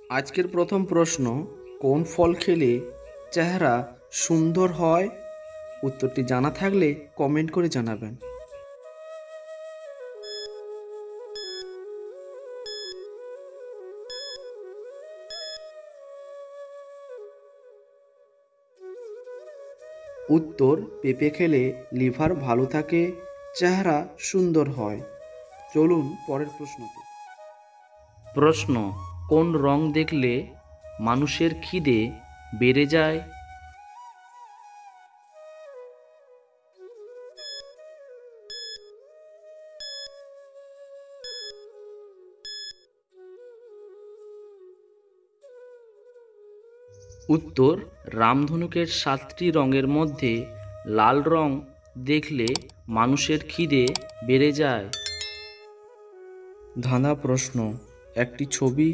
আজকের প্রথম প্রশ্ন, কোন ফল খেলে চেহারা সুন্দর হয়? উত্তরটি জানা থাকলে কমেন্ট করে জানাবেন। উত্তর, পেঁপে খেলে লিভার ভালো থাকে, চেহারা সুন্দর হয়। চলুন পরের প্রশ্নতে। প্রশ্ন, কোন রং দেখলে মানুষের খিদে বেড়ে যায়? উত্তর, রামধনুকের 7টি রঙের মধ্যে লাল রং দেখলে মানুষের খিদে বেড়ে যায়। ধাঁধা প্রশ্ন, একটি ছবি,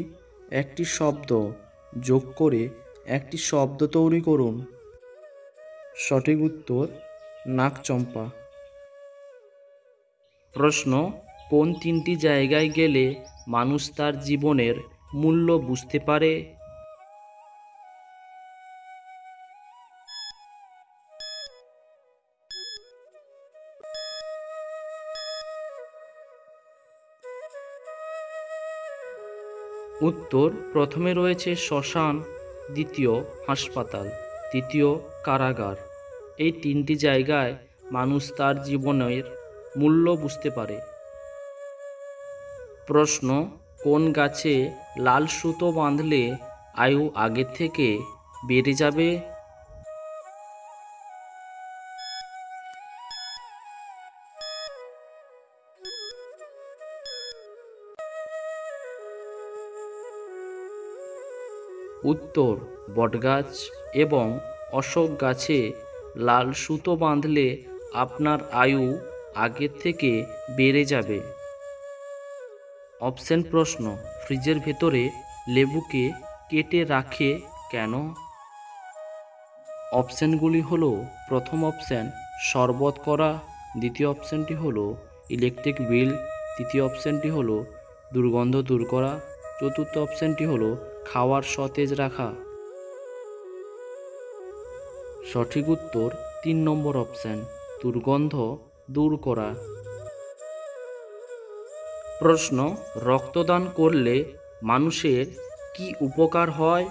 একটি শব্দ যোগ করে একটি শব্দ তৈরি করুন। সঠিক উত্তর, নাকচম্পা। প্রশ্ন, কোন 3টি জায়গায় গেলে মানুষ তার জীবনের মূল্য বুঝতে পারে? উত্তর, প্রথমে রয়েছে শ্মশান, দ্বিতীয় হাসপাতাল, তৃতীয় কারাগার। এই 3টি জায়গায় মানুষ তার জীবনের মূল্য বুঝতে পারে। প্রশ্ন, কোন গাছে লাল সুতো বাঁধলে আয়ু আগের থেকে বেড়ে যাবে? উত্তর, বটগাছ এবং অশোক গাছে লাল সুতো বাঁধলে আপনার আয়ু আগের থেকে বেড়ে যাবে। অপশন প্রশ্ন, ফ্রিজের ভেতরে লেবুকে কেটে রাখে কেন? অপশানগুলি হলো, প্রথম অপশান শরবত করা, দ্বিতীয় অপশানটি হলো ইলেকট্রিক বিল, তৃতীয় অপশানটি হলো দুর্গন্ধ দূর করা, চতুর্থ অপশানটি হলো খাওয়ার সতেজ রাখা। সঠিক উত্তর 3 নম্বর অপশান, দুর্গন্ধ দূর করা। প্রশ্ন, রক্তদান করলে মানুষের কি উপকার হয়?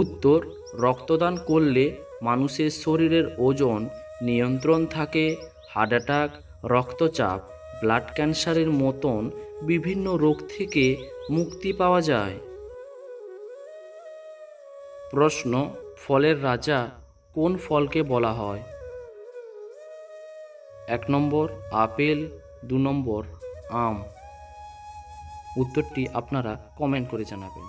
উত্তর, রক্তদান করলে মানুষের শরীরের ওজন নিয়ন্ত্রণ থাকে, হার্ট অ্যাটাক, রক্তচাপ, ব্লাড ক্যান্সারের মতন বিভিন্ন রোগ থেকে মুক্তি পাওয়া যায়। প্রশ্ন, ফলের রাজা কোন ফলকে বলা হয়? 1 নম্বর আপেল, 2 নম্বর আম। উত্তরটি আপনারা কমেন্ট করে জানাবেন।